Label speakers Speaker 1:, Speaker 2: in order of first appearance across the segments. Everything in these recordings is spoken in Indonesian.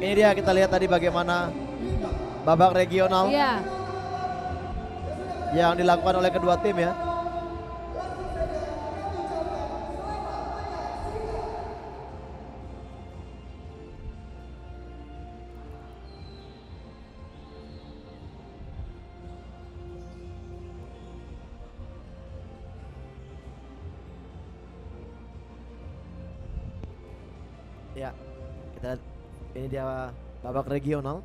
Speaker 1: Ini dia kita lihat tadi bagaimana babak regional yang dilakukan oleh kedua tim ya. Ya, kita lihat ini dia babak regional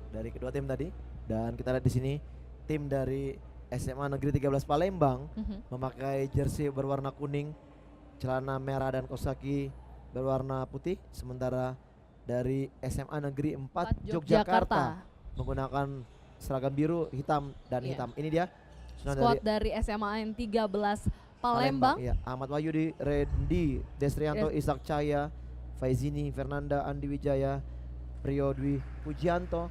Speaker 1: dari kedua tim tadi, dan kita lihat di sini tim dari SMA Negeri 13 Palembang memakai jersey berwarna kuning, celana merah dan kaos kaki berwarna putih, sementara dari SMA Negeri 4 Yogyakarta menggunakan seragam biru, hitam dan hitam. Ini dia
Speaker 2: squad dari SMA N 13 Palembang.
Speaker 1: Ya, Ahmad Wahyudi, Randy Desrianto, Ishak Cahya, Faizini, Fernanda, Andi Wijaya, Rio Dwi Pujianto,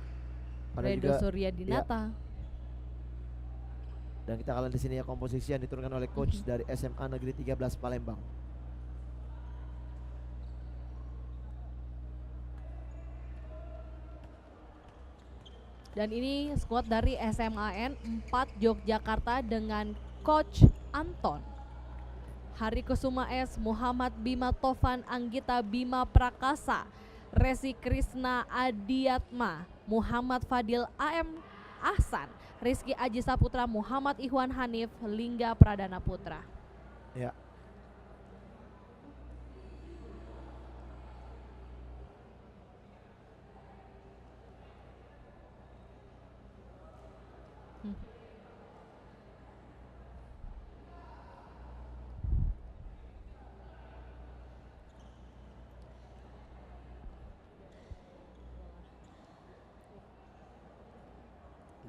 Speaker 2: Redo Surya Dinata.
Speaker 1: Dan kita kalian di sini ya komposisi yang diturunkan oleh coach dari SMA Negeri 13 Palembang.
Speaker 2: Dan ini squad dari SMAN 4 Yogyakarta dengan coach Anton, Hari Kusuma S, Muhammad Bima Tovan, Anggita Bima Prakasa, Resi Krisna Adiatma, Muhammad Fadil AM Ahsan, Rizky Aji Saputra, Muhammad Ikhwan Hanif, Lingga Pradana Putra.
Speaker 1: Ya.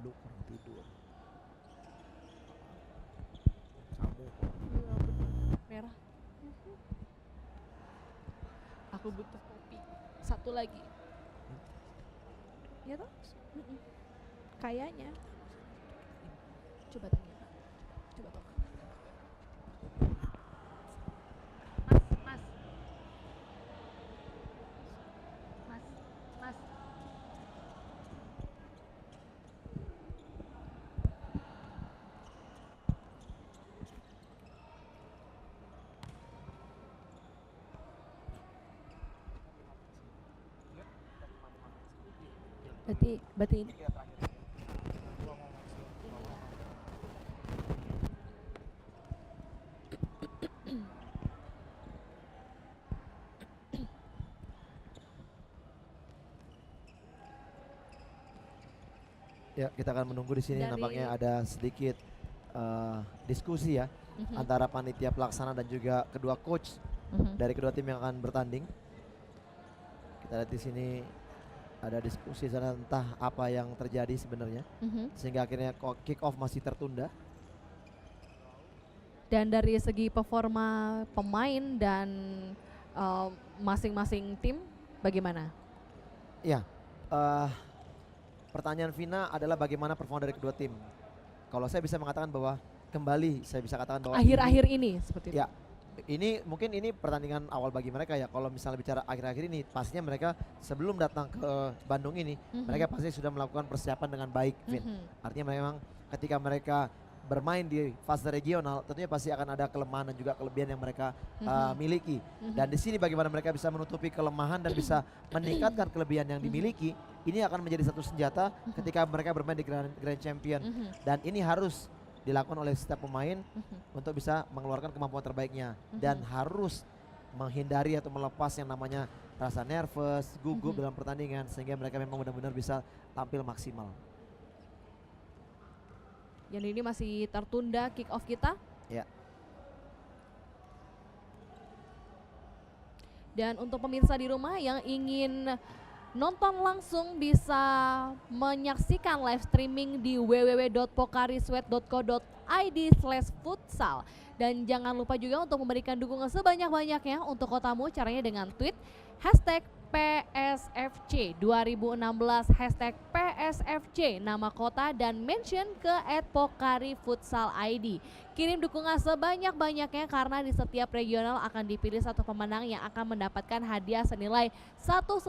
Speaker 1: Lu kurang tidur. Kamu
Speaker 2: merah. Aku butuh kopi. Satu lagi. Ya toh? Kayaknya. Coba tanya. Coba toh. Mas. Berarti ini.
Speaker 1: Ya, kita akan menunggu di sini. Nampaknya ada sedikit diskusi ya antara panitia pelaksana dan juga kedua coach dari kedua tim yang akan bertanding. Kita lihat di sini ada diskusi sana entah apa yang terjadi sebenarnya sehingga akhirnya kick off masih tertunda.
Speaker 2: Dan dari segi performa pemain dan masing-masing tim bagaimana?
Speaker 1: Ya, pertanyaan Vina adalah bagaimana performa dari kedua tim. Kalau saya bisa mengatakan bahwa kembali saya bisa katakan bahwa
Speaker 2: akhir-akhir ini seperti itu.
Speaker 1: Ya, ini mungkin ini pertandingan awal bagi mereka ya. Kalau misalnya bicara akhir-akhir ini, pastinya mereka sebelum datang ke Bandung ini, mereka pasti sudah melakukan persiapan dengan baik, Vin. Artinya memang ketika mereka bermain di fase regional, tentunya pasti akan ada kelemahan dan juga kelebihan yang mereka miliki. Dan di sini bagaimana mereka bisa menutupi kelemahan dan bisa meningkatkan kelebihan yang dimiliki, ini akan menjadi satu senjata ketika mereka bermain di Grand Champion. Dan ini harus dilakukan oleh setiap pemain untuk bisa mengeluarkan kemampuan terbaiknya dan harus menghindari atau melepas yang namanya rasa nervous, gugup dalam pertandingan sehingga mereka memang benar-benar bisa tampil maksimal.
Speaker 2: Yang ini masih tertunda kick off kita.
Speaker 1: Ya.
Speaker 2: Dan untuk pemirsa di rumah yang ingin nonton langsung bisa menyaksikan live streaming di www.pokarisweat.co.id/futsal. Dan jangan lupa juga untuk memberikan dukungan sebanyak-banyaknya untuk Kotamu, caranya dengan tweet Hashtag PSFC 2016, hashtag PSFC nama kota dan mention ke @pokarifutsal.id. Kirim dukungan sebanyak-banyaknya karena di setiap regional akan dipilih satu pemenang yang akan mendapatkan hadiah senilai 1,5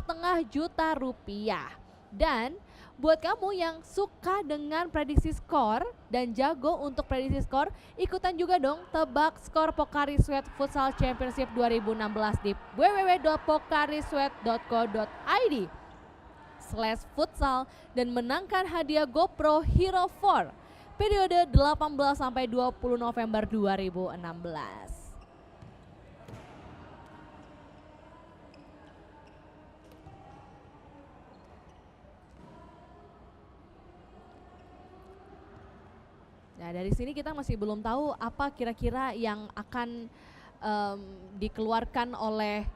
Speaker 2: juta rupiah. Dan buat kamu yang suka dengan prediksi skor dan jago untuk prediksi skor, ikutan juga dong tebak skor Pocari Sweat Futsal Championship 2016 di www.pokarisweat.co.id/futsal dan menangkan hadiah GoPro Hero 4 periode 18 sampai 20 November 2016. Nah, dari sini kita masih belum tahu apa kira-kira yang akan dikeluarkan oleh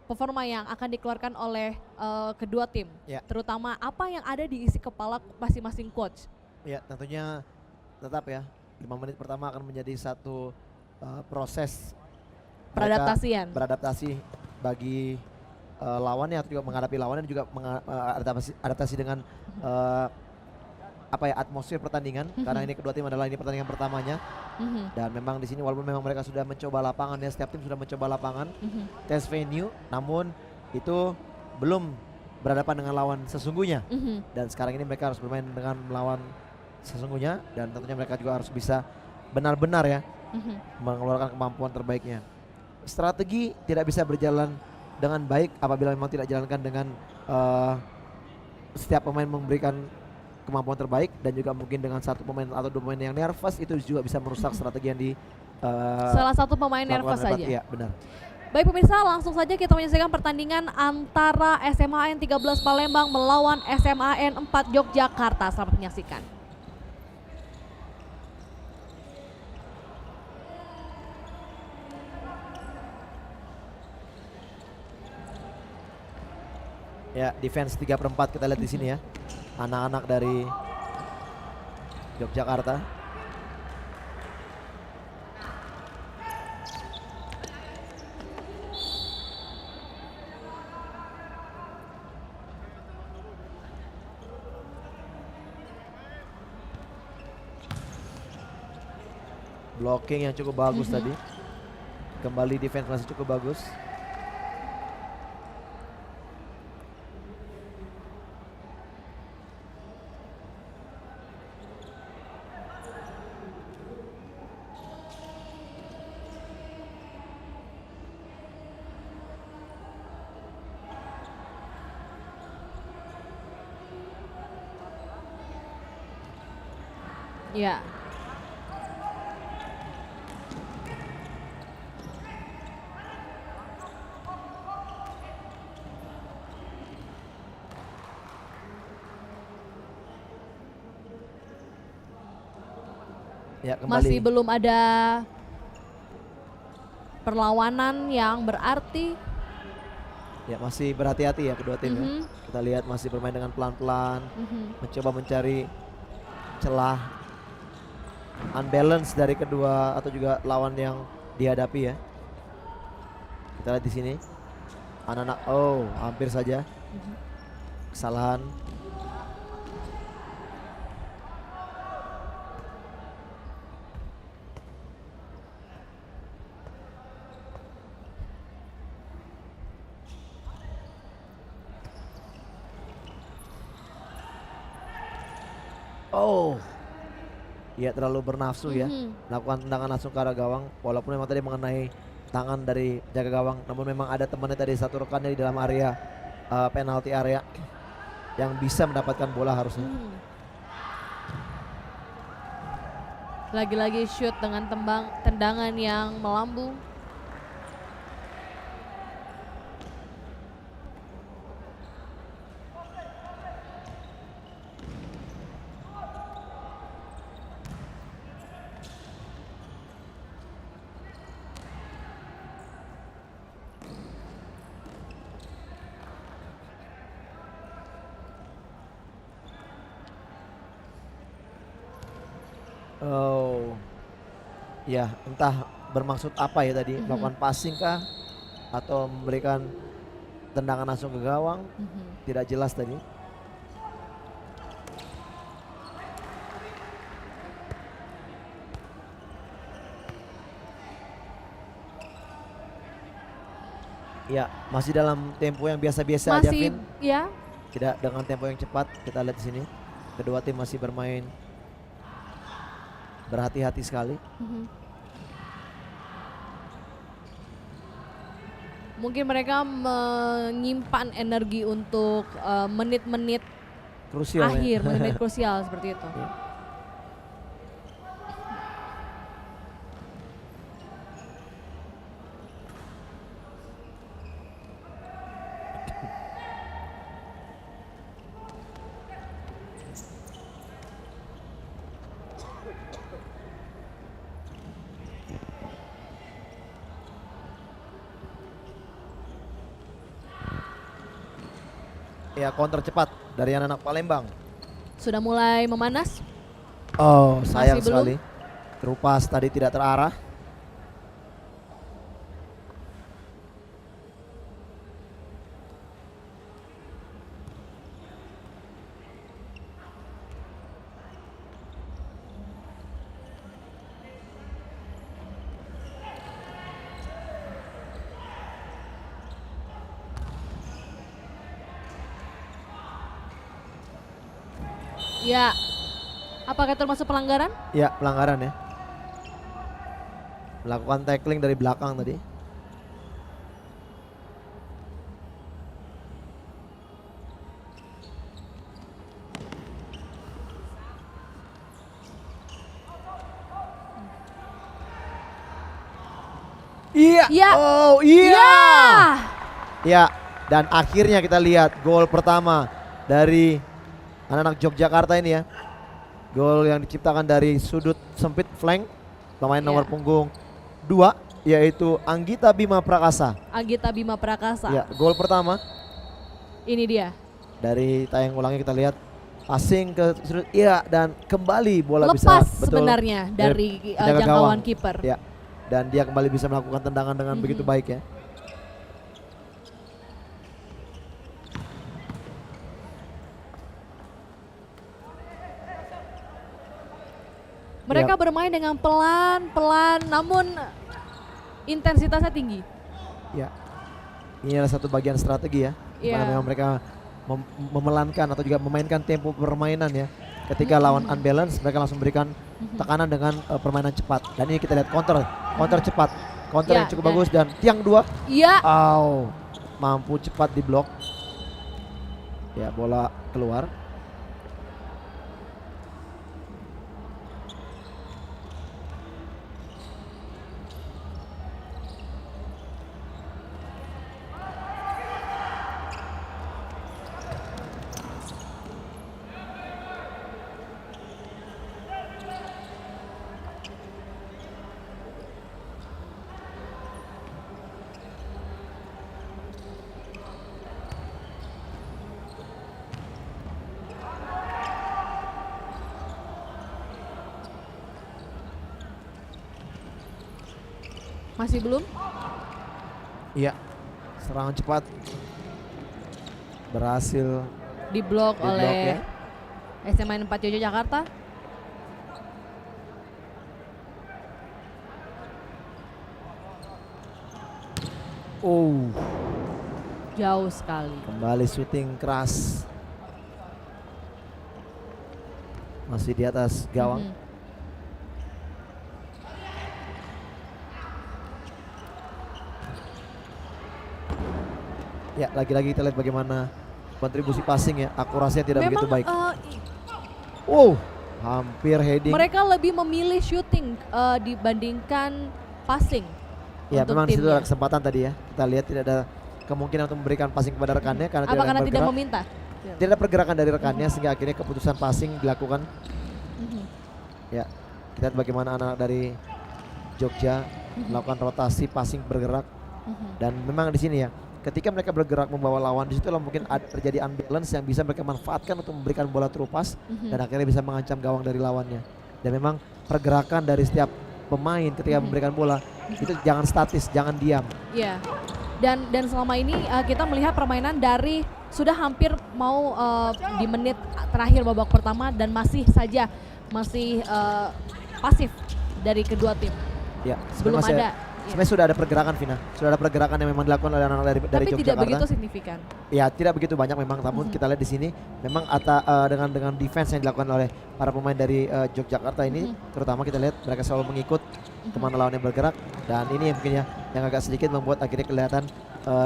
Speaker 2: performa yang akan dikeluarkan oleh kedua tim.
Speaker 1: Ya.
Speaker 2: Terutama apa yang ada di isi kepala masing-masing coach.
Speaker 1: Ya, tentunya tetap ya 5 menit pertama akan menjadi satu proses mereka beradaptasi bagi lawannya atau juga menghadapi lawannya dan juga adaptasi dengan atmosfer pertandingan karena ini kedua tim adalah ini pertandingan pertamanya dan memang di sini walaupun memang mereka sudah mencoba lapangan ya, setiap tim sudah mencoba lapangan tes venue, namun itu belum berhadapan dengan lawan sesungguhnya dan sekarang ini mereka harus bermain dengan melawan sesungguhnya dan tentunya mereka juga harus bisa benar-benar ya mengeluarkan kemampuan terbaiknya. Strategi tidak bisa berjalan dengan baik apabila memang tidak dijalankan dengan setiap pemain memberikan kemampuan terbaik dan juga mungkin dengan satu pemain atau dua pemain yang nervous itu juga bisa merusak strategi yang
Speaker 2: salah satu pemain nervous saja.
Speaker 1: Iya, benar.
Speaker 2: Baik pemirsa, langsung saja kita menyaksikan pertandingan antara SMAN 13 Palembang melawan SMAN 4 Yogyakarta. Selamat menyaksikan.
Speaker 1: Ya, defense 3/4 kita lihat di sini ya. Anak-anak dari Yogyakarta. Blocking yang cukup bagus tadi. Kembali defense masih cukup bagus.
Speaker 2: Ya.
Speaker 1: Ya, kembali.
Speaker 2: Masih belum ada perlawanan yang berarti.
Speaker 1: Ya, masih berhati-hati ya kedua tim ya. Kita lihat masih bermain dengan pelan-pelan, mencoba mencari celah unbalance dari kedua atau juga lawan yang dihadapi ya. Kita lihat di sini anak-anak, hampir saja kesalahan. Ya terlalu bernafsu ya, melakukan tendangan langsung ke arah gawang walaupun memang tadi mengenai tangan dari jaga gawang, namun memang ada temannya tadi satu rekannya di dalam area penalti area yang bisa mendapatkan bola harusnya.
Speaker 2: Lagi-lagi shoot dengan tendangan yang melambung.
Speaker 1: Ya entah bermaksud apa ya tadi, melakukan passing kah atau memberikan tendangan langsung ke gawang, tidak jelas tadi. Ya, masih dalam tempo yang biasa-biasa aja,
Speaker 2: Masih
Speaker 1: Vin.
Speaker 2: ya.
Speaker 1: Tidak dengan tempo yang cepat. Kita lihat di sini. Kedua tim masih bermain berhati-hati sekali.
Speaker 2: Mungkin mereka menyimpan energi untuk menit-menit
Speaker 1: Krusial
Speaker 2: akhir,
Speaker 1: ya.
Speaker 2: menit krusial seperti itu.
Speaker 1: Ya. Ya, counter cepat dari anak-anak Palembang.
Speaker 2: Sudah mulai memanas.
Speaker 1: Oh, sayang
Speaker 2: Masih belum?
Speaker 1: sekali. Terupas tadi tidak terarah.
Speaker 2: Ya. Apakah termasuk pelanggaran?
Speaker 1: Ya, pelanggaran ya. Melakukan tackling dari belakang tadi. Iya.
Speaker 2: Ya.
Speaker 1: Oh, iya.
Speaker 2: Ya.
Speaker 1: Ya, dan akhirnya kita lihat gol pertama dari anak-anak Yogyakarta ini ya. Gol yang diciptakan dari sudut sempit flank pemain nomor punggung 2 yaitu Anggita Bima Prakasa.
Speaker 2: Anggita Bima Prakasa.
Speaker 1: Ya, gol pertama.
Speaker 2: Ini dia.
Speaker 1: Dari tayang ulangnya kita lihat passing ke sudut, iya, dan kembali bola bisa
Speaker 2: Lepas
Speaker 1: betul
Speaker 2: sebenarnya dari
Speaker 1: penjaga
Speaker 2: jangkauan
Speaker 1: gawang.
Speaker 2: kiper.
Speaker 1: Ya, dan dia kembali bisa melakukan tendangan dengan begitu baik ya.
Speaker 2: Mereka bermain dengan pelan-pelan namun intensitasnya tinggi.
Speaker 1: Ya, ini adalah satu bagian strategi ya.
Speaker 2: Iya.
Speaker 1: Dimana memang mereka memelankan atau juga memainkan tempo permainan ya. Ketika lawan unbalance, mereka langsung berikan tekanan dengan permainan cepat. Dan ini kita lihat counter cepat, counter
Speaker 2: Ya,
Speaker 1: yang cukup bagus dan tiang 2.
Speaker 2: Iya.
Speaker 1: Mampu cepat diblok. Ya, bola keluar.
Speaker 2: Masih belum?
Speaker 1: Iya, serangan cepat berhasil
Speaker 2: Diblok oleh
Speaker 1: ya.
Speaker 2: SMA 4 Yogyakarta. Jauh sekali.
Speaker 1: Kembali syuting keras. Masih di atas gawang. Ya, lagi-lagi kita lihat bagaimana kontribusi passing ya, akurasinya tidak begitu baik. Hampir heading.
Speaker 2: Mereka lebih memilih shooting dibandingkan passing.
Speaker 1: Ya,
Speaker 2: untuk
Speaker 1: memang di situ
Speaker 2: timnya.
Speaker 1: ada kesempatan tadi ya. Kita lihat tidak ada kemungkinan untuk memberikan passing kepada rekannya karena
Speaker 2: Apa karena tidak
Speaker 1: bergerak.
Speaker 2: meminta?
Speaker 1: Tidak ada pergerakan dari rekannya sehingga akhirnya keputusan passing dilakukan. Ya, kita lihat bagaimana anak dari Jogja melakukan rotasi passing bergerak. Dan memang di sini ya, ketika mereka bergerak membawa lawan, di situ mungkin ada terjadi unbalance yang bisa mereka manfaatkan untuk memberikan bola terupas dan akhirnya bisa mengancam gawang dari lawannya. Dan memang pergerakan dari setiap pemain ketika memberikan bola itu jangan statis, jangan diam.
Speaker 2: Iya. Dan selama ini kita melihat permainan dari sudah hampir mau di menit terakhir babak pertama dan masih pasif dari kedua tim.
Speaker 1: Ya,
Speaker 2: Belum ada.
Speaker 1: Sebenarnya sudah ada pergerakan, Vina. Sudah ada pergerakan yang memang dilakukan oleh anak-anak dari
Speaker 2: Tapi
Speaker 1: Yogyakarta.
Speaker 2: tidak begitu signifikan.
Speaker 1: Ya, tidak begitu banyak memang. Namun kita lihat di sini memang dengan defense yang dilakukan oleh para pemain dari Yogyakarta ini, terutama kita lihat mereka selalu mengikut kemana lawan yang bergerak. Dan ini mungkin ya yang agak sedikit membuat akhirnya kelihatan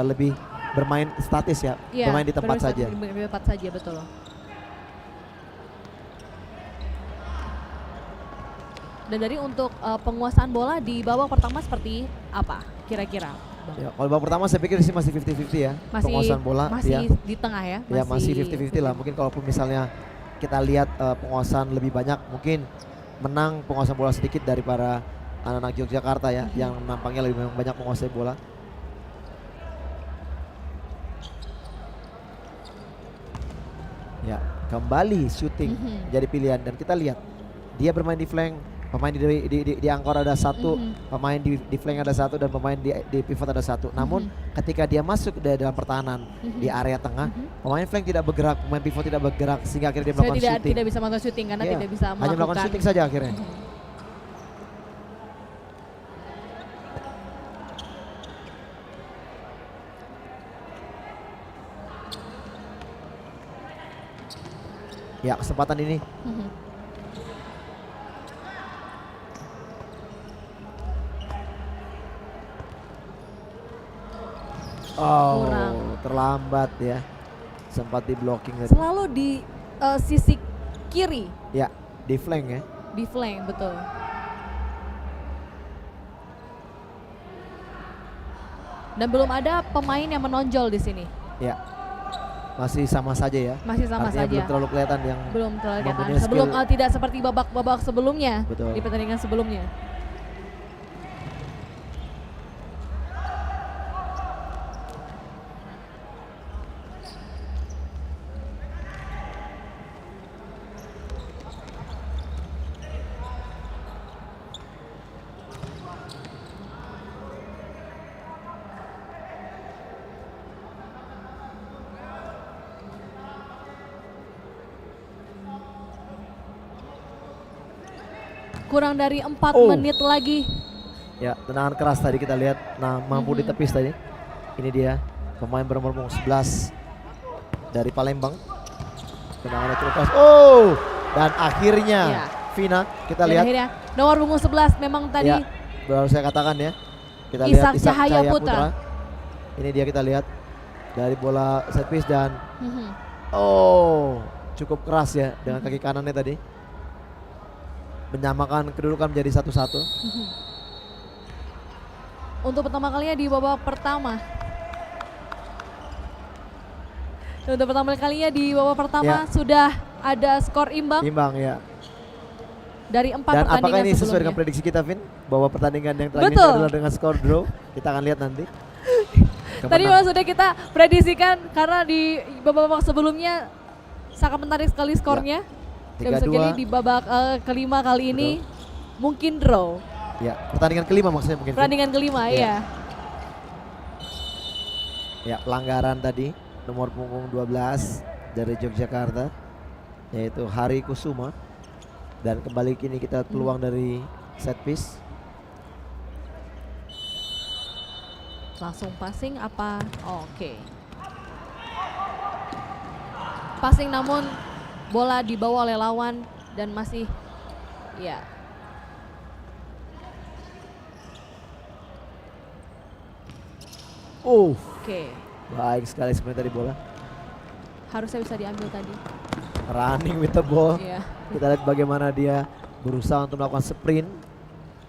Speaker 1: lebih bermain statis ya, bermain di tempat saja.
Speaker 2: Di tempat saja, betul. Dan dari untuk penguasaan bola di babak pertama seperti apa kira-kira?
Speaker 1: Ya, kalau babak pertama saya pikir sih masih 50-50 ya, penguasaan bola.
Speaker 2: Masih di tengah ya?
Speaker 1: Ya masih 50-50 lah, mungkin kalaupun misalnya kita lihat penguasaan lebih banyak, mungkin menang penguasaan bola sedikit dari para anak-anak Yogyakarta ya, yang nampaknya lebih banyak menguasai bola. Ya, kembali shooting jadi pilihan dan kita lihat dia bermain di flank. Pemain di angkor ada satu, pemain di flank ada satu, dan pemain di pivot ada satu. Namun ketika dia masuk dalam pertahanan di area tengah, pemain flank tidak bergerak, pemain pivot tidak bergerak, sehingga akhirnya dia melakukan shooting.
Speaker 2: Tidak bisa melakukan shooting karena tidak bisa melakukan.
Speaker 1: Hanya melakukan shooting saja akhirnya. Ya, kesempatan ini. Oh, terlambat ya. Sempat di blocking tadi.
Speaker 2: Selalu di sisi kiri.
Speaker 1: Ya, di flank ya.
Speaker 2: Di flank, betul. Dan belum ada pemain yang menonjol di sini.
Speaker 1: Ya. Masih sama saja ya.
Speaker 2: Masih sama saja.
Speaker 1: Belum terlalu kelihatan yang
Speaker 2: belum terlalu kelihatan. Sebelum tidak seperti babak-babak sebelumnya.
Speaker 1: Betul.
Speaker 2: Di pertandingan sebelumnya. Kurang dari 4 menit lagi.
Speaker 1: Ya, tendangan keras tadi kita lihat. Nah, mampu ditepis tadi. Ini dia pemain bernomor 11 dari Palembang. Tendangannya cukup keras. Oh, dan akhirnya Vina kita lihat.
Speaker 2: Akhirnya nomor punggung 11 memang tadi.
Speaker 1: Ya, baru saya katakan ya. Kita
Speaker 2: Isak
Speaker 1: lihat
Speaker 2: Cahaya Putra.
Speaker 1: Ini dia kita lihat dari bola set piece dan cukup keras ya dengan kaki kanannya tadi. Menyamakan kedudukan menjadi 1-1.
Speaker 2: Untuk pertama kalinya di babak pertama. Untuk pertama kalinya di babak pertama sudah ada skor imbang.
Speaker 1: Imbang ya.
Speaker 2: Dari 4
Speaker 1: Dan
Speaker 2: pertandingan
Speaker 1: apakah ini sesuai
Speaker 2: sebelumnya.
Speaker 1: dengan prediksi kita, Vin? Bahwa pertandingan yang terakhir ini adalah dengan skor draw. Kita akan lihat nanti.
Speaker 2: Tadi memang sudah kita prediksikan karena di babak sebelumnya sangat menarik sekali skornya. Dan sekali di babak kelima kali ini mungkin draw.
Speaker 1: Ya, pertandingan kelima maksudnya mungkin.
Speaker 2: Pertandingan kelima, ya.
Speaker 1: Ya, pelanggaran tadi nomor punggung 12 dari Yogyakarta yaitu Hari Kusuma. Dan kembali kini kita peluang dari set piece.
Speaker 2: Langsung passing apa? Oke. Passing namun bola dibawa oleh lawan dan masih
Speaker 1: Oke. Baik sekali sebenarnya tadi bola.
Speaker 2: Harusnya bisa diambil tadi.
Speaker 1: Running with the ball.
Speaker 2: Iya.
Speaker 1: Kita lihat bagaimana dia berusaha untuk melakukan sprint.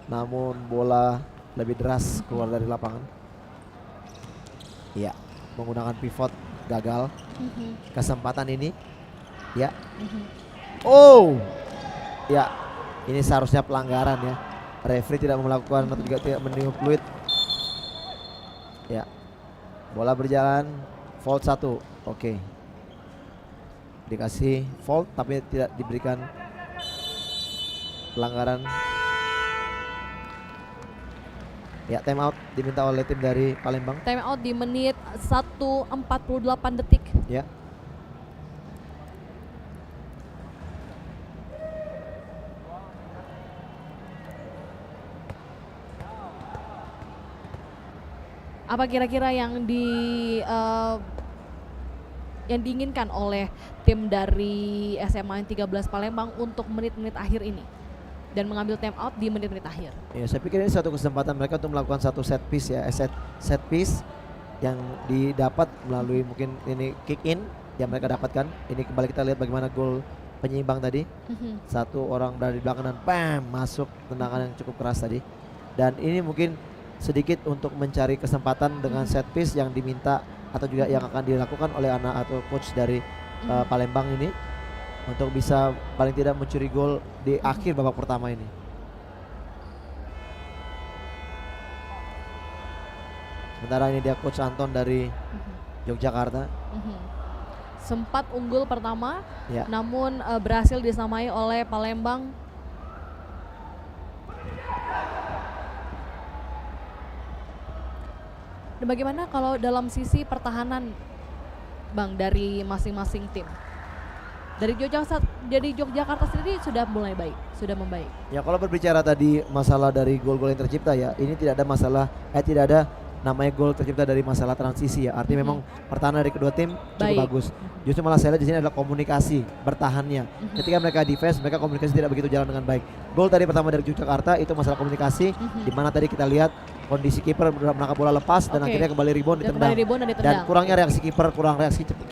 Speaker 1: Namun bola lebih deras keluar dari lapangan. Iya, menggunakan pivot gagal. Kesempatan ini. Ya. Ya, ini seharusnya pelanggaran ya. Referee tidak melakukan atau juga tidak meniup fluid. Ya. Bola berjalan, fault 1. Oke. Dikasih fault tapi tidak diberikan pelanggaran. Ya, time out diminta oleh tim dari Palembang.
Speaker 2: Time out di menit 1:48 detik.
Speaker 1: Ya.
Speaker 2: Apa kira-kira yang yang diinginkan oleh tim dari SMA 13 Palembang untuk menit-menit akhir ini dan mengambil time out di menit-menit akhir?
Speaker 1: Ya, saya pikir ini satu kesempatan mereka untuk melakukan satu set piece ya, set piece yang didapat melalui mungkin ini kick in yang mereka dapatkan. Ini kembali kita lihat bagaimana gol penyeimbang tadi. Satu orang berada di belakang dan bam, masuk tendangan yang cukup keras tadi. Dan ini mungkin sedikit untuk mencari kesempatan dengan set piece yang diminta atau juga yang akan dilakukan oleh anak atau coach dari Palembang ini untuk bisa paling tidak mencuri gol di akhir babak pertama ini. Sementara ini dia coach Anton dari Yogyakarta.
Speaker 2: Sempat unggul pertama,
Speaker 1: Ya.
Speaker 2: namun berhasil disamai oleh Palembang. Dan bagaimana kalau dalam sisi pertahanan, Bang, dari masing-masing tim? Dari Yogyakarta sendiri sudah mulai baik, sudah membaik.
Speaker 1: Ya, kalau berbicara tadi masalah dari gol-gol yang tercipta ya, ini tidak ada masalah, tidak ada namanya gol tercipta dari masalah transisi ya. Artinya memang pertahanan dari kedua tim cukup bagus. Justru malah saya lihat di sini adalah komunikasi bertahannya. Ketika mereka defense, mereka komunikasi tidak begitu jalan dengan baik. Gol tadi pertama dari Yogyakarta itu masalah komunikasi, di mana tadi kita lihat kondisi kiper menangkap bola lepas dan akhirnya kembali rebound ditendang. Dan kurangnya reaksi kiper,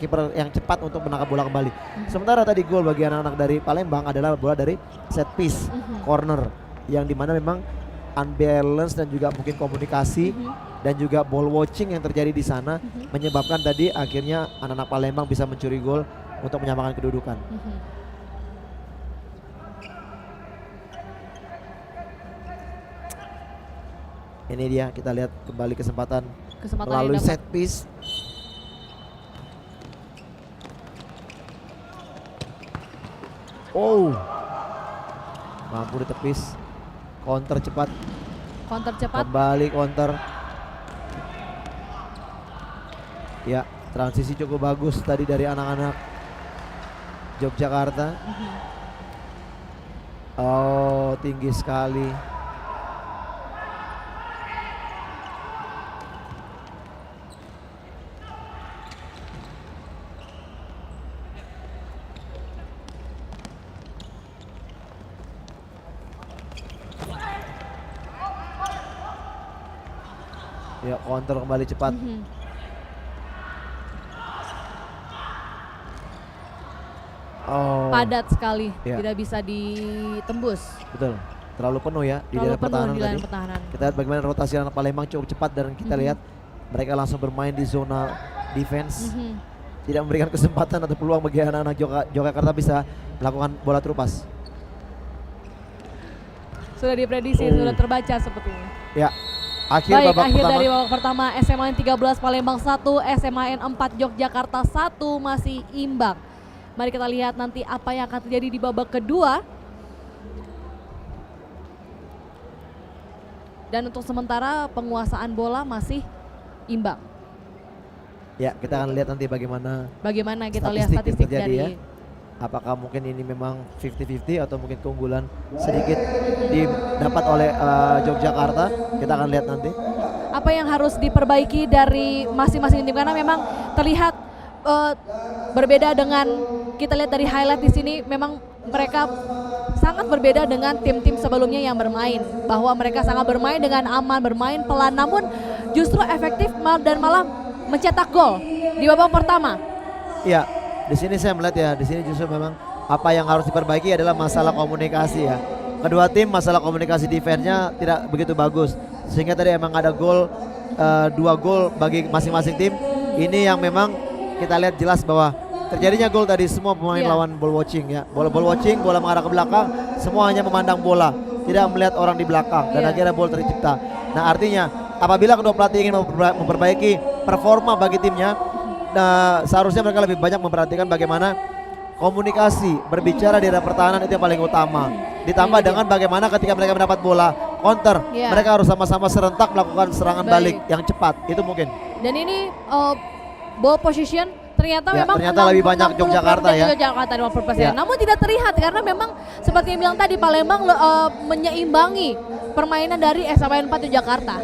Speaker 1: kiper yang cepat untuk menangkap bola kembali. Sementara tadi gol bagi anak-anak dari Palembang adalah bola dari set piece, corner, yang dimana memang unbalance dan juga mungkin komunikasi dan juga ball watching yang terjadi di sana menyebabkan tadi akhirnya anak-anak Palembang bisa mencuri gol untuk menyamakan kedudukan. Ini dia, kita lihat kembali kesempatan melalui set piece. Oh, mampu ditepis. Counter cepat. Kembali counter. Ya, transisi cukup bagus tadi dari anak-anak Yogyakarta. Oh, tinggi sekali. Ya, counter kembali cepat. Oh,
Speaker 2: padat sekali, tidak bisa ditembus.
Speaker 1: Betul, terlalu penuh ya di daerah pertahanan tadi. Kita lihat bagaimana rotasi anak Palembang cukup cepat dan kita lihat mereka langsung bermain di zona defense. Tidak memberikan kesempatan atau peluang bagi anak-anak Yogyakarta bisa melakukan bola terupas.
Speaker 2: Sudah diprediksi, sudah terbaca sepertinya.
Speaker 1: Ya. Akhir
Speaker 2: dari babak pertama, SMA 13 Palembang 1, SMA 4 Yogyakarta 1 masih imbang. Mari kita lihat nanti apa yang akan terjadi di babak kedua. Dan untuk sementara penguasaan bola masih imbang.
Speaker 1: Ya, kita akan lihat nanti bagaimana
Speaker 2: kita lihat statistik dari
Speaker 1: ya. Apakah mungkin ini memang 50-50 atau mungkin keunggulan sedikit didapat oleh Yogyakarta. Kita akan lihat nanti.
Speaker 2: Apa yang harus diperbaiki dari masing-masing tim, karena memang terlihat berbeda dengan kita lihat dari highlight di sini, memang mereka sangat berbeda dengan tim-tim sebelumnya yang bermain, bahwa mereka sangat bermain dengan aman, bermain pelan, namun justru efektif dan malah mencetak gol di babak pertama.
Speaker 1: Iya, di sini saya melihat ya, di sini justru memang apa yang harus diperbaiki adalah masalah komunikasi ya. Kedua tim masalah komunikasi defense-nya tidak begitu bagus, sehingga tadi emang ada gol, 2 gol bagi masing-masing tim. Ini yang memang kita lihat jelas bahwa terjadinya gol tadi semua pemain lawan ball watching ya. Ball watching, bola mengarah ke belakang, semua hanya memandang bola, tidak melihat orang di belakang dan akhirnya gol tercipta. Nah, artinya apabila kedua pelatih ingin memperbaiki performa bagi timnya, nah, seharusnya mereka lebih banyak memperhatikan bagaimana komunikasi berbicara di daerah pertahanan itu yang paling utama. Ditambah dengan bagaimana ketika mereka mendapat bola, counter.
Speaker 2: Iya.
Speaker 1: Mereka harus sama-sama serentak melakukan serangan balik yang cepat. Itu mungkin.
Speaker 2: Dan ini ball position ternyata
Speaker 1: Ya,
Speaker 2: memang
Speaker 1: ternyata lebih banyak
Speaker 2: 60%
Speaker 1: Yogyakarta ya.
Speaker 2: Yogyakarta 50%.
Speaker 1: Ya.
Speaker 2: Namun tidak terlihat karena memang seperti yang bilang tadi Palembang menyeimbangi permainan dari SMA 4 Yogyakarta.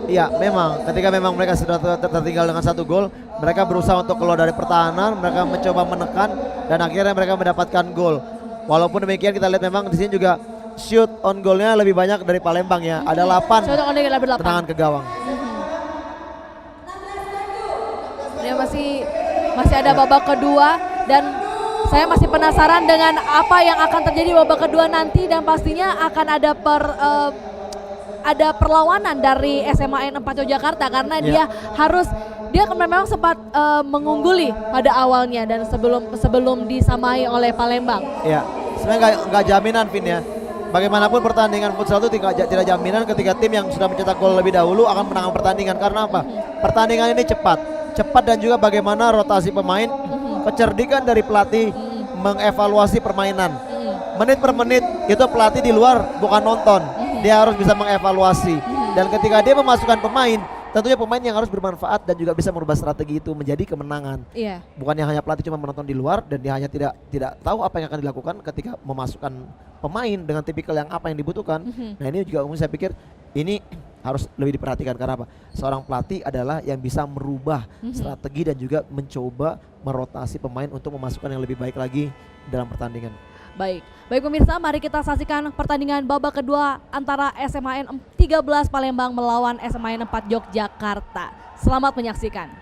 Speaker 1: Iya, memang ketika memang mereka sudah tertinggal dengan 1 gol, mereka berusaha untuk keluar dari pertahanan, mereka mencoba menekan dan akhirnya mereka mendapatkan gol. Walaupun demikian kita lihat memang di sini juga shoot on goalnya lebih banyak dari Palembang ya. Ada 8
Speaker 2: Shoot on goal lebih 8.
Speaker 1: tendangan ke gawang.
Speaker 2: Ya masih ada babak kedua dan saya masih penasaran dengan apa yang akan terjadi babak kedua nanti dan pastinya akan ada perlawanan dari SMAN 4 Yogyakarta karena dia memang sempat mengungguli pada awalnya dan sebelum disamai oleh Palembang.
Speaker 1: Ya, sebenarnya nggak jaminan Vin ya. Bagaimanapun pertandingan futsal itu tidak jaminan ketika tim yang sudah mencetak gol lebih dahulu akan menang pertandingan. Karena apa? Pertandingan ini cepat dan juga bagaimana rotasi pemain, kecerdikan dari pelatih mengevaluasi permainan. Menit per menit itu pelatih di luar bukan nonton, dia harus bisa mengevaluasi. Dan ketika dia memasukkan pemain, tentunya pemain yang harus bermanfaat dan juga bisa merubah strategi itu menjadi kemenangan.
Speaker 2: Iya.
Speaker 1: Bukannya hanya pelatih cuma menonton di luar dan dia hanya tidak tahu apa yang akan dilakukan ketika memasukkan pemain dengan tipikal yang apa yang dibutuhkan. Nah ini juga umum saya pikir ini harus lebih diperhatikan karena apa? Seorang pelatih adalah yang bisa merubah strategi dan juga mencoba merotasi pemain untuk memasukkan yang lebih baik lagi dalam pertandingan.
Speaker 2: Baik pemirsa, mari kita saksikan pertandingan babak kedua antara SMAN 13 Palembang melawan SMAN 4 Yogyakarta. Selamat menyaksikan.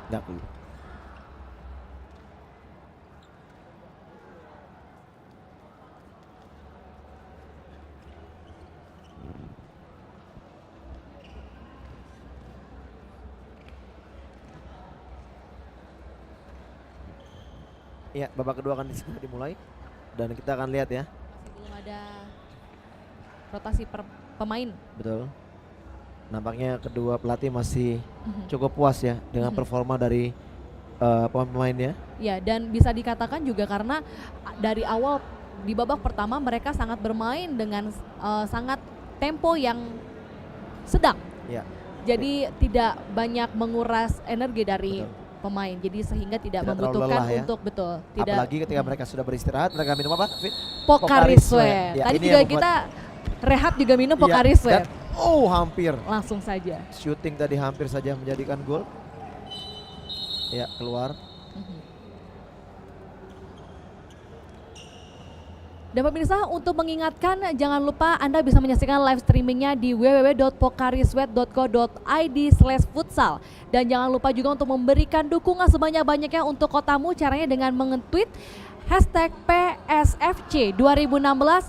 Speaker 1: Nggak perlu. Ya, babak kedua akan dimulai dan kita akan lihat ya.
Speaker 2: Belum ada rotasi pemain.
Speaker 1: Betul. Nampaknya kedua pelatih masih cukup puas ya dengan performa dari pemain-pemainnya.
Speaker 2: Ya, dan bisa dikatakan juga karena dari awal di babak pertama mereka sangat bermain dengan sangat tempo yang sedang.
Speaker 1: Ya.
Speaker 2: Jadi tidak banyak menguras energi dari pemain. Jadi sehingga tidak membutuhkan
Speaker 1: lelah, ya.
Speaker 2: untuk tidak.
Speaker 1: Apalagi ketika mereka sudah beristirahat, mereka minum apa?
Speaker 2: Pocari Sweat.
Speaker 1: Ya,
Speaker 2: Tadi
Speaker 1: ini
Speaker 2: juga
Speaker 1: yang
Speaker 2: kita rehat juga minum
Speaker 1: Iya,
Speaker 2: Pocari Sweat.
Speaker 1: hampir.
Speaker 2: Langsung saja.
Speaker 1: Shooting tadi hampir saja menjadikan gol. Ya, keluar.
Speaker 2: Dan pemirsa, untuk mengingatkan jangan lupa Anda bisa menyaksikan live streamingnya di www.pokarisweat.co.id/futsal. Dan jangan lupa juga untuk memberikan dukungan sebanyak-banyaknya untuk kotamu, caranya dengan menge-tweet #PSFC 2016,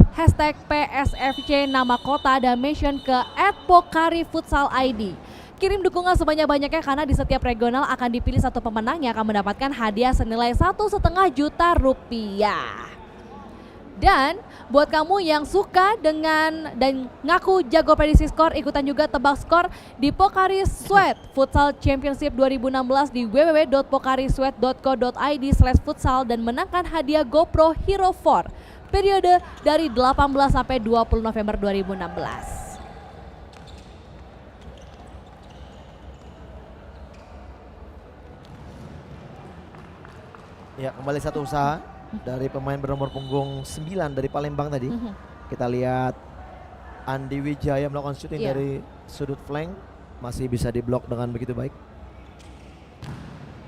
Speaker 2: #PSFC nama kota dan mention ke @PokariFutsalID. Kirim dukungan sebanyak-banyaknya karena di setiap regional akan dipilih satu pemenang yang akan mendapatkan hadiah senilai 1,5 juta rupiah. Dan buat kamu yang suka dengan dan ngaku jago prediksi skor, ikutan juga tebak skor di Pocari Sweat Futsal Championship 2016 di www.pokarisweat.co.id/futsal dan menangkan hadiah GoPro Hero 4 periode dari 18 sampai 20 November 2016.
Speaker 1: Ya, kembali satu usaha dari pemain bernomor punggung 9 dari Palembang tadi. Kita lihat Andi Wijaya melakukan shooting dari sudut flank, masih bisa diblok dengan begitu baik.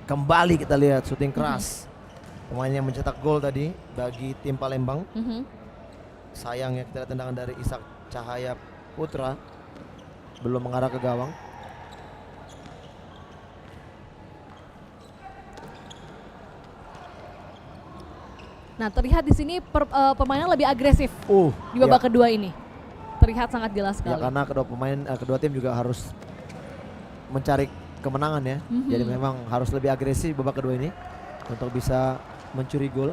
Speaker 1: Kembali kita lihat shooting keras pemain yang mencetak gol tadi bagi tim Palembang. Sayangnya kita lihat tendangan dari Ishak Cahaya Putra belum mengarah ke gawang.
Speaker 2: Nah, terlihat di sini pemainnya lebih agresif di babak kedua ini. Terlihat sangat jelas sekali.
Speaker 1: Ya, karena kedua tim juga harus mencari kemenangan ya. Jadi memang harus lebih agresif babak kedua ini untuk bisa mencuri gol.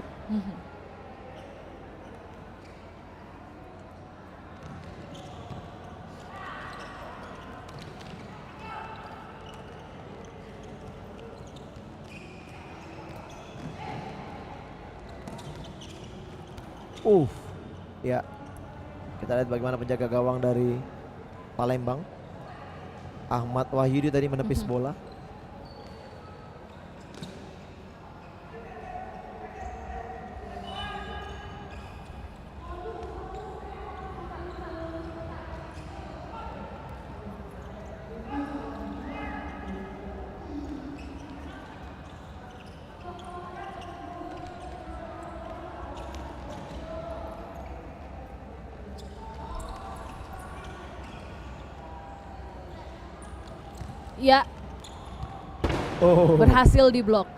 Speaker 1: Ya. Kita lihat bagaimana penjaga gawang dari Palembang. Ahmad Wahyudi tadi menepis bola.
Speaker 2: Ya,
Speaker 1: Oh.
Speaker 2: berhasil diblok.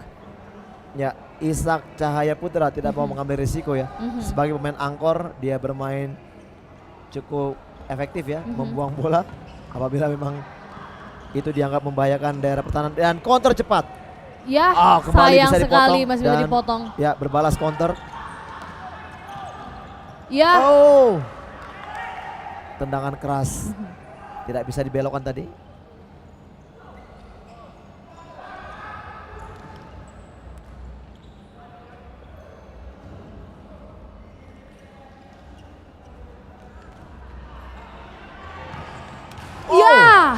Speaker 1: Ya, Ishak Cahaya Putra tidak mau mengambil risiko ya.
Speaker 2: Mhm.
Speaker 1: Sebagai pemain angkor, dia bermain cukup efektif ya, membuang bola apabila memang itu dianggap membahayakan daerah pertahanan dan counter cepat.
Speaker 2: Ya,
Speaker 1: Kembali
Speaker 2: sayang
Speaker 1: bisa
Speaker 2: sekali
Speaker 1: dipotong
Speaker 2: masih bisa
Speaker 1: dan
Speaker 2: dipotong.
Speaker 1: Ya, berbalas counter.
Speaker 2: Ya,
Speaker 1: Oh. Tendangan keras. Tidak bisa dibelokkan tadi.
Speaker 2: ya,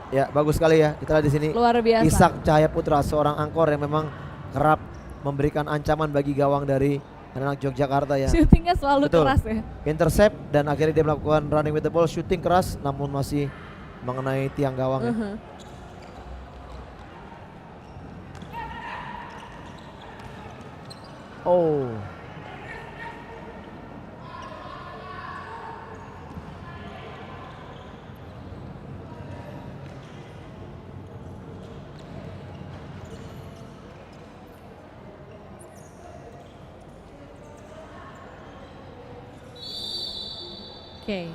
Speaker 1: Ya, bagus sekali ya. Kita lihat di sini
Speaker 2: luar biasa.
Speaker 1: Ishak Cahaya Putra, seorang angkor yang memang kerap memberikan ancaman bagi gawang dari anak Yogyakarta ya.
Speaker 2: Shootingnya selalu
Speaker 1: Betul.
Speaker 2: keras ya.
Speaker 1: Intercept dan akhirnya dia melakukan running with the ball, shooting keras namun masih mengenai tiang gawang ya. Oh.
Speaker 2: Oke.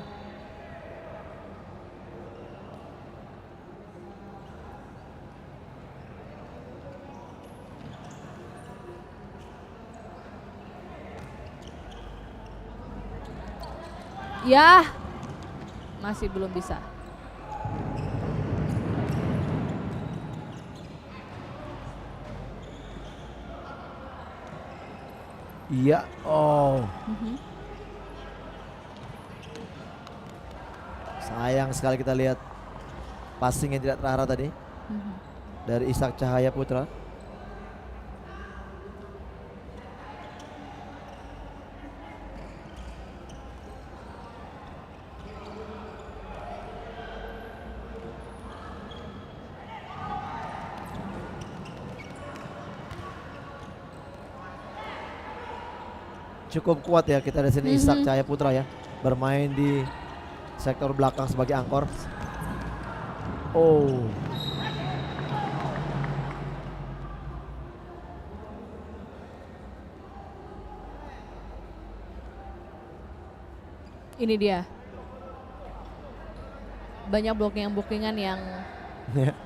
Speaker 2: Ya, masih belum bisa.
Speaker 1: Iya. Oh. Sayang sekali kita lihat passing yang tidak terarah tadi dari Ishak Cahaya Putra. Cukup kuat ya kita di sini Ishak Cahaya Putra ya, bermain di sektor belakang sebagai angkor. Oh.
Speaker 2: Ini dia. Banyak blockingan yang
Speaker 1: Ya.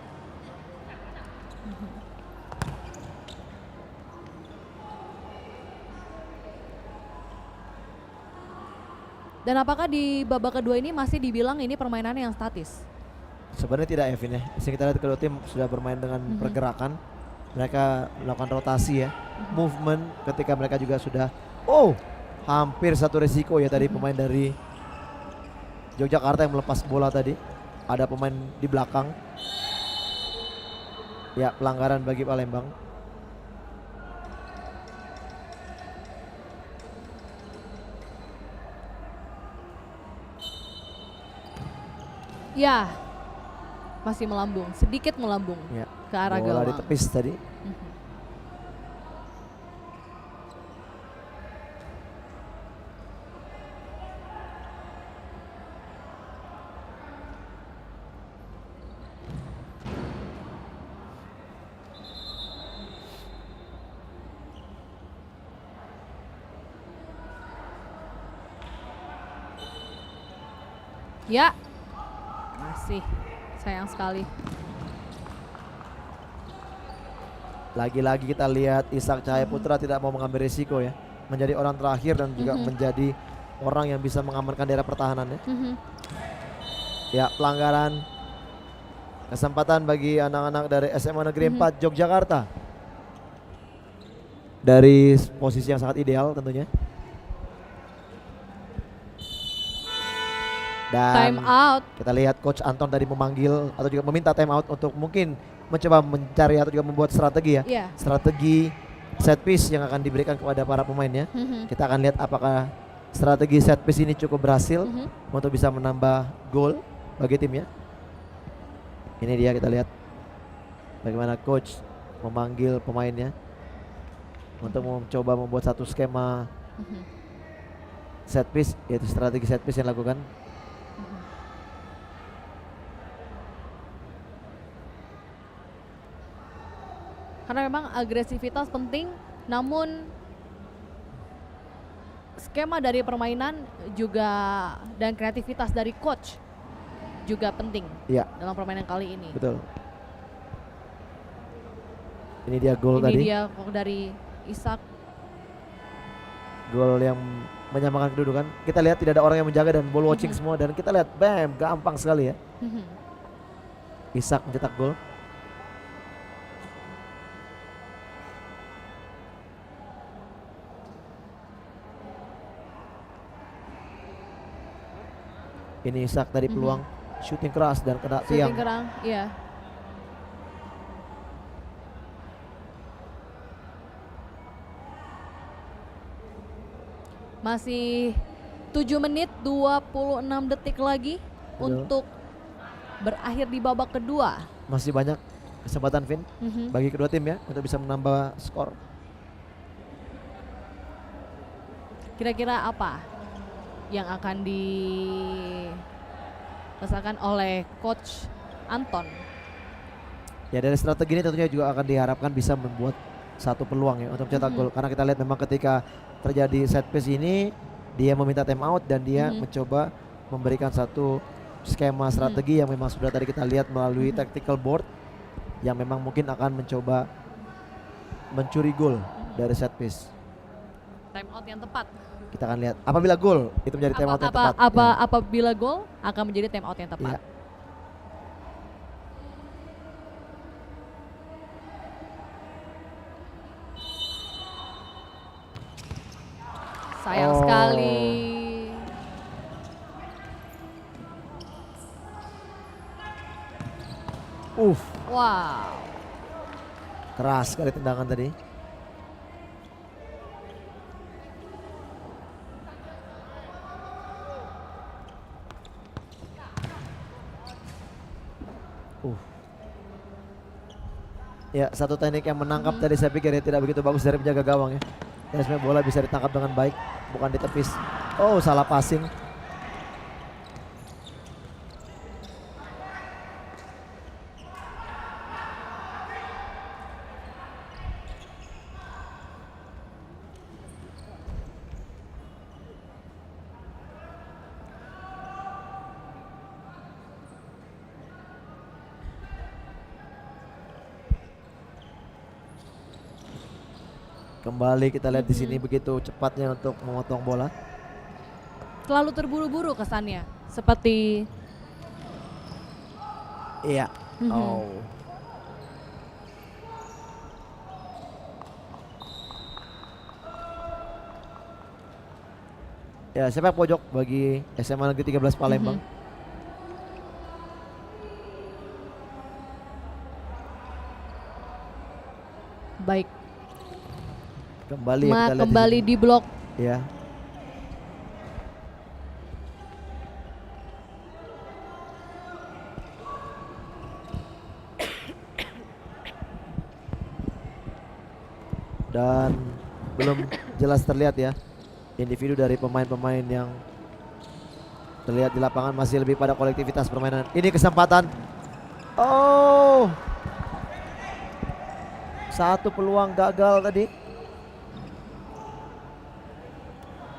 Speaker 2: Dan apakah di babak kedua ini masih dibilang ini permainan yang statis?
Speaker 1: Sebenarnya tidak Evin ya. Di sini kita lihat kedua tim sudah bermain dengan pergerakan. Mereka melakukan rotasi ya. Movement ketika mereka juga sudah hampir satu resiko ya tadi pemain dari Yogyakarta yang melepas bola tadi. Ada pemain di belakang. Ya, pelanggaran bagi Palembang.
Speaker 2: Ya, masih melambung, sedikit melambung
Speaker 1: Ya,
Speaker 2: ke arah
Speaker 1: bola
Speaker 2: gawang.
Speaker 1: ditepis tadi.
Speaker 2: Ya, masih sayang sekali.
Speaker 1: Lagi-lagi kita lihat Ishak Cahaya Putra tidak mau mengambil risiko ya. Menjadi orang terakhir dan juga menjadi orang yang bisa mengamankan daerah pertahanan ya. Ya, pelanggaran. Kesempatan bagi anak-anak dari SMA Negeri 4 Yogyakarta. Dari posisi yang sangat ideal tentunya. Dan
Speaker 2: Time out.
Speaker 1: kita lihat Coach Anton tadi memanggil atau juga meminta time out untuk mungkin mencoba mencari atau juga membuat strategi ya.
Speaker 2: Iya.
Speaker 1: Strategi set piece yang akan diberikan kepada para pemainnya.
Speaker 2: Mhm.
Speaker 1: Kita akan lihat apakah strategi set piece ini cukup berhasil
Speaker 2: Mhm.
Speaker 1: untuk bisa menambah gol bagi timnya. Ini dia, kita lihat bagaimana coach memanggil pemainnya untuk mencoba membuat satu skema
Speaker 2: Mhm.
Speaker 1: set piece, yaitu strategi set piece yang dilakukan.
Speaker 2: Karena memang agresivitas penting, namun skema dari permainan juga dan kreativitas dari coach juga penting
Speaker 1: Iya.
Speaker 2: dalam permainan kali ini.
Speaker 1: Betul. Ini dia gol
Speaker 2: Ini
Speaker 1: tadi,
Speaker 2: dia gol dari Ishak.
Speaker 1: gol yang menyamakan kedudukan. Kita lihat tidak ada orang yang menjaga dan ball watching
Speaker 2: Mhm.
Speaker 1: semua, dan kita lihat bam, gampang sekali ya.
Speaker 2: Mhm.
Speaker 1: Ishak mencetak gol. Ini Ishak tadi
Speaker 2: Mhm.
Speaker 1: peluang shooting keras dan kena tiang.
Speaker 2: Shooting kerang, iya. Masih 7 menit 26 detik lagi
Speaker 1: Betul.
Speaker 2: untuk berakhir di babak kedua.
Speaker 1: Masih banyak kesempatan Vin
Speaker 2: Mhm.
Speaker 1: bagi kedua tim ya untuk bisa menambah skor.
Speaker 2: Kira-kira apa yang akan dirasakan oleh coach Anton?
Speaker 1: Ya, dari strategi ini tentunya juga akan diharapkan bisa membuat satu peluang ya untuk mencetak
Speaker 2: Mhm.
Speaker 1: gol, karena kita lihat memang ketika terjadi set piece ini dia meminta time out dan dia
Speaker 2: Mhm.
Speaker 1: mencoba memberikan satu skema strategi yang memang sudah tadi kita lihat melalui
Speaker 2: Mhm.
Speaker 1: tactical board yang memang mungkin akan mencoba mencuri gol dari set piece.
Speaker 2: Time out yang tepat.
Speaker 1: Kita akan lihat apabila gol itu menjadi time out yang tepat. Ya.
Speaker 2: Apabila gol akan menjadi time out yang tepat.
Speaker 1: Iya.
Speaker 2: Sayang
Speaker 1: Oh.
Speaker 2: sekali. Wow.
Speaker 1: Keras sekali tendangan tadi. Ya, satu teknik yang menangkap tadi saya pikir ya tidak begitu bagus dari penjaga gawang ya. Dan sebenarnya bola bisa ditangkap dengan baik, bukan ditepis. Oh, salah passing. Kembali kita lihat di sini begitu cepatnya untuk memotong bola.
Speaker 2: Terlalu terburu-buru kesannya. Seperti
Speaker 1: Iya.
Speaker 2: Mhm.
Speaker 1: Oh. Ya, sepak pojok bagi SMA Negeri 13 Palembang.
Speaker 2: Mhm. Baik.
Speaker 1: Kembali ya kita lihat
Speaker 2: Kembali
Speaker 1: di
Speaker 2: di blok.
Speaker 1: sini. Ya. Dan belum jelas terlihat ya individu dari pemain-pemain yang terlihat di lapangan, masih lebih pada kolektivitas permainan. Ini kesempatan. Oh. Satu peluang gagal tadi.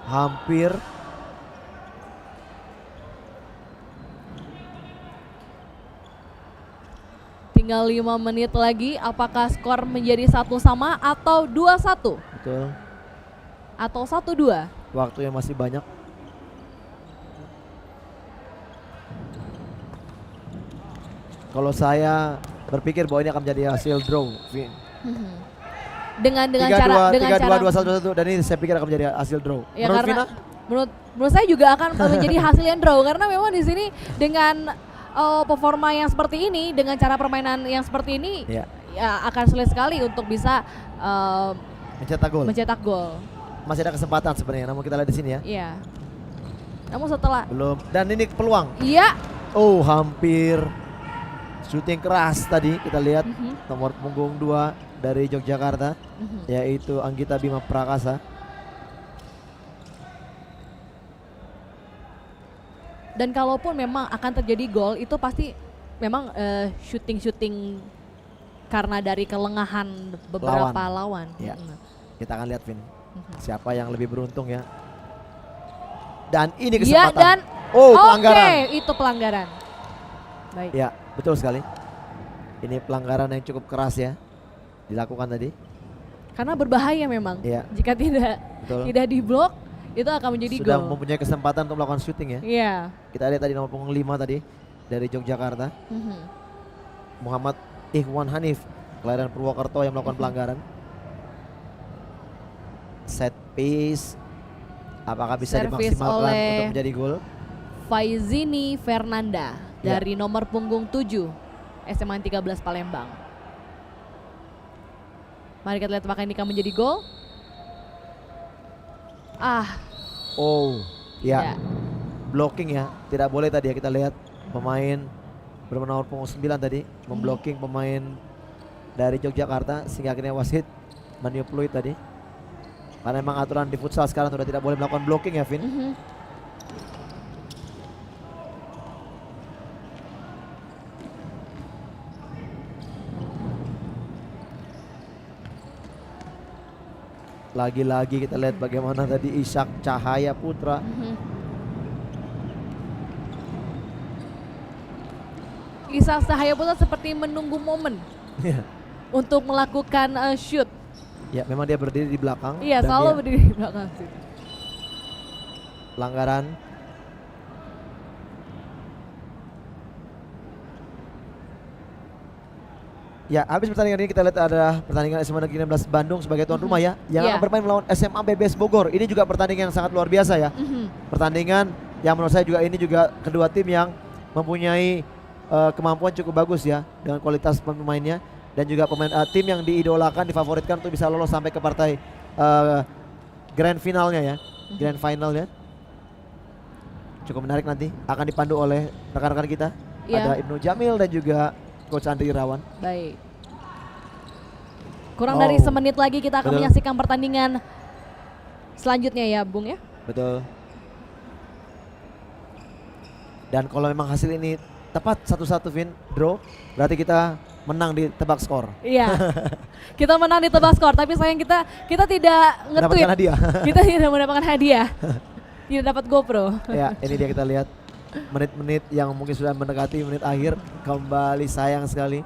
Speaker 1: Hampir.
Speaker 2: Tinggal 5 menit lagi. Apakah skor menjadi 1-1 atau 2-1?
Speaker 1: Betul.
Speaker 2: Atau 1-2?
Speaker 1: Waktu yang masih banyak. Kalau saya berpikir bahwa ini akan menjadi hasil draw, Vin.
Speaker 2: Dengan
Speaker 1: 3-2,
Speaker 2: cara
Speaker 1: 3-2, 2-1, 2-1, dan ini saya pikir akan menjadi hasil draw.
Speaker 2: Ya,
Speaker 1: Menurut
Speaker 2: karena
Speaker 1: Vina?
Speaker 2: menurut saya juga akan menjadi hasil yang draw karena memang di sini dengan performa yang seperti ini, dengan cara permainan yang seperti ini,
Speaker 1: Ya.
Speaker 2: ya akan sulit sekali untuk bisa
Speaker 1: Mencetak gol. Masih ada kesempatan sebenarnya, namun kita lihat di sini ya.
Speaker 2: Iya. Namun setelah
Speaker 1: Belum. Dan ini peluang.
Speaker 2: iya.
Speaker 1: Oh, hampir syuting keras tadi kita lihat
Speaker 2: Mhm,
Speaker 1: nomor punggung 2 dari Yogyakarta,
Speaker 2: mhm.
Speaker 1: yaitu Anggita Bima Prakasa.
Speaker 2: Dan kalaupun memang akan terjadi gol itu pasti memang shooting karena dari kelengahan beberapa lawan.
Speaker 1: Ya.
Speaker 2: Mhm,
Speaker 1: Kita akan lihat Vin,
Speaker 2: mhm.
Speaker 1: siapa yang lebih beruntung ya. Dan ini
Speaker 2: Iya,
Speaker 1: kesempatan.
Speaker 2: dan
Speaker 1: Oh,
Speaker 2: oke,
Speaker 1: pelanggaran.
Speaker 2: itu pelanggaran. Baik.
Speaker 1: Ya, betul sekali. Ini pelanggaran yang cukup keras ya dilakukan tadi.
Speaker 2: Karena berbahaya memang.
Speaker 1: Iya.
Speaker 2: Jika
Speaker 1: Betul.
Speaker 2: tidak diblok itu akan menjadi
Speaker 1: Sudah
Speaker 2: gol.
Speaker 1: mempunyai kesempatan untuk melakukan syuting ya.
Speaker 2: Iya.
Speaker 1: Kita lihat tadi nomor punggung 5 tadi dari Yogyakarta,
Speaker 2: Mhm.
Speaker 1: Muhammad Ikhwan Hanif, kelahiran Purwokerto yang melakukan pelanggaran. Set piece, apakah bisa
Speaker 2: Servis
Speaker 1: dimaksimalkan
Speaker 2: oleh
Speaker 1: untuk menjadi gol?
Speaker 2: Faizini Fernanda
Speaker 1: Ya.
Speaker 2: dari nomor punggung 7 SMA 13 Palembang. Mari kita lihat apakah ini akan menjadi gol.
Speaker 1: Oh, ya,
Speaker 2: Ya.
Speaker 1: blocking ya, tidak boleh tadi ya, kita lihat pemain bernomor punggung 9 tadi memblocking pemain dari Yogyakarta sehingga akhirnya wasit meniup peluit tadi. Karena memang aturan di futsal sekarang sudah tidak boleh melakukan blocking ya Vin.
Speaker 2: Mhm.
Speaker 1: Lagi-lagi kita lihat bagaimana tadi Ishak Cahaya Putra.
Speaker 2: Mhm. Ishak Cahaya Putra seperti menunggu momen
Speaker 1: Iya.
Speaker 2: untuk melakukan shoot.
Speaker 1: Ya, memang dia berdiri di belakang.
Speaker 2: Iya,
Speaker 1: dan
Speaker 2: selalu
Speaker 1: dia
Speaker 2: berdiri di belakang situ.
Speaker 1: pelanggaran. Ya, habis pertandingan ini kita lihat ada pertandingan SMA Negeri 16 Bandung sebagai tuan rumah ya, yang
Speaker 2: Iya.
Speaker 1: akan bermain melawan SMA BBS Bogor. Ini juga pertandingan yang sangat luar biasa ya.
Speaker 2: Mhm.
Speaker 1: Pertandingan yang menurut saya juga ini juga kedua tim yang mempunyai kemampuan cukup bagus ya dengan kualitas pemainnya, dan juga pemain tim yang diidolakan, difavoritkan untuk bisa lolos sampai ke partai grand finalnya ya, grand finalnya. Cukup menarik, nanti akan dipandu oleh rekan-rekan kita.
Speaker 2: Iya.
Speaker 1: Ada Ibnu Jamil dan juga Coach Andri Irawan.
Speaker 2: Baik. Kurang
Speaker 1: Oh.
Speaker 2: dari semenit lagi kita akan
Speaker 1: Betul.
Speaker 2: menyaksikan pertandingan selanjutnya ya, Bung ya.
Speaker 1: Betul. Dan kalau memang hasil ini tepat 1-1 Vin, draw, berarti kita menang di tebak skor.
Speaker 2: Iya. Kita menang di tebak skor, tapi sayang kita tidak nge-tweet.
Speaker 1: Dapatkan hadiah.
Speaker 2: Kita tidak mendapatkan hadiah. Tidak dapat GoPro.
Speaker 1: Ya, ini dia, kita lihat menit-menit yang mungkin sudah mendekati menit akhir, kembali sayang sekali.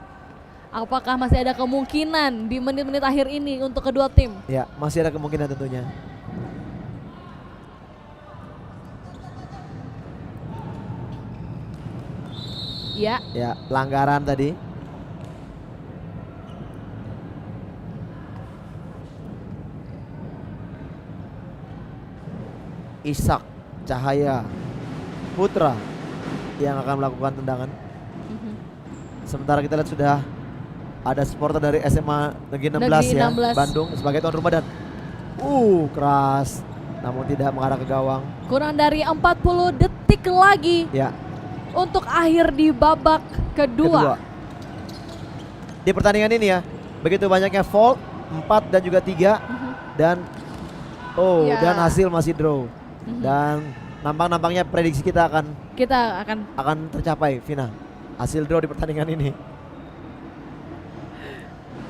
Speaker 2: Apakah masih ada kemungkinan di menit-menit akhir ini untuk kedua tim?
Speaker 1: Ya, masih ada kemungkinan tentunya.
Speaker 2: Ya.
Speaker 1: Ya, pelanggaran tadi. Ishak Cahaya Putra yang akan melakukan tendangan.
Speaker 2: Mhm.
Speaker 1: Sementara kita lihat sudah ada supporter dari SMA Negeri 16
Speaker 2: Negeri
Speaker 1: ya,
Speaker 2: 16.
Speaker 1: Bandung sebagai tuan rumah, dan keras namun tidak mengarah ke gawang.
Speaker 2: Kurang dari 40 detik lagi
Speaker 1: Ya,
Speaker 2: untuk akhir di babak kedua.
Speaker 1: di pertandingan ini ya, begitu banyaknya fault 4 dan juga 3,
Speaker 2: Mhm.
Speaker 1: dan
Speaker 2: Ya.
Speaker 1: dan hasil masih draw.
Speaker 2: Mhm.
Speaker 1: Dan nampaknya prediksi kita
Speaker 2: Kita akan
Speaker 1: akan tercapai Vina, hasil draw di pertandingan ini.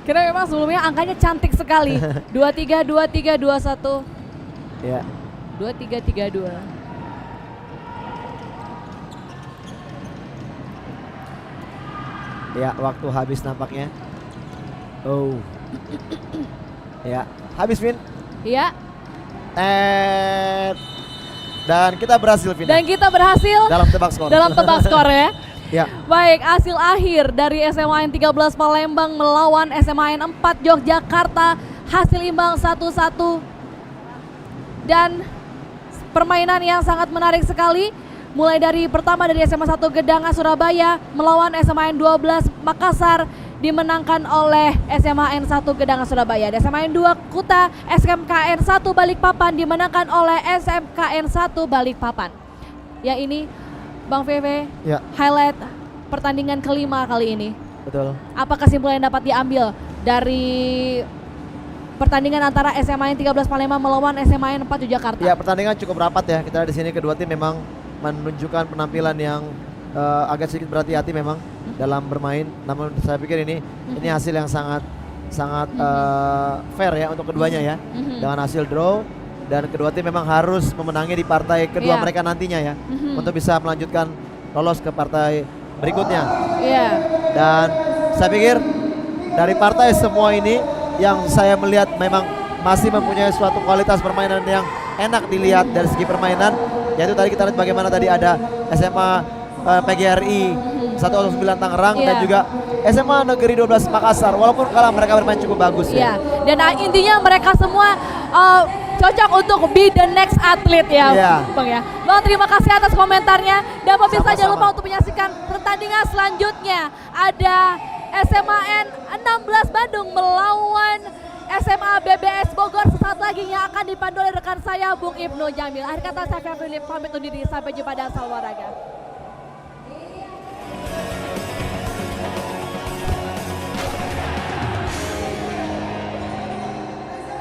Speaker 2: karena memang sebelumnya angkanya cantik sekali. 23 23 21
Speaker 1: Ya,
Speaker 2: 23 32.
Speaker 1: ya, waktu habis nampaknya. Ya, habis Vin.
Speaker 2: Iya,
Speaker 1: Dan kita berhasil Vina
Speaker 2: dan kita berhasil
Speaker 1: dalam tebak skor.
Speaker 2: dalam tebak skor ya.
Speaker 1: Ya,
Speaker 2: Baik, hasil akhir dari SMA N 13 Palembang melawan SMA N 4 Yogyakarta, hasil imbang 1-1. Dan permainan yang sangat menarik sekali. Mulai dari pertama dari SMA 1 Gedangan Surabaya melawan SMA N 12 Makassar, dimenangkan oleh SMA N 1 Gedangan Surabaya. Dan SMA N 2 Kuta, SMKN 1 Balikpapan dimenangkan oleh SMKN 1 Balikpapan. Ya, ini Bang VV,
Speaker 1: Ya.
Speaker 2: highlight pertandingan kelima kali ini.
Speaker 1: Betul.
Speaker 2: Apa kesimpulan yang dapat diambil dari pertandingan antara SMA N 13 Palembang melawan SMA N 4 Yogyakarta?
Speaker 1: Ya, pertandingan cukup rapat ya. Kita di sini kedua tim memang menunjukkan penampilan yang agak sedikit berhati-hati memang dalam bermain. Namun saya pikir ini hasil yang sangat fair ya untuk keduanya ya. Dengan hasil draw, dan kedua tim memang harus memenangi di partai kedua mereka nantinya ya, untuk bisa melanjutkan lolos ke partai berikutnya.
Speaker 2: Iya.
Speaker 1: Dan saya pikir dari partai semua ini yang saya melihat memang masih mempunyai suatu kualitas permainan yang enak dilihat dari segi permainan, yaitu tadi kita lihat bagaimana tadi ada SMA PGRI 109 Tangerang dan juga SMA Negeri 12 Makassar. Walaupun kalah, mereka bermain cukup bagus ya.
Speaker 2: Dan intinya mereka semua cocok untuk be the next athlete ya, Bang ya. Bang, terima kasih atas komentarnya. Dan pemirsa jangan lupa untuk menyaksikan pertandingan selanjutnya. Ada SMA N 16 Bandung melawan SMA BBS Bogor sesaat lagi yang akan dipandu oleh rekan saya Bung Ibnu Jamil. Akhir kata saya Philip pamit undur diri, sampai jumpa dan salam olahraga.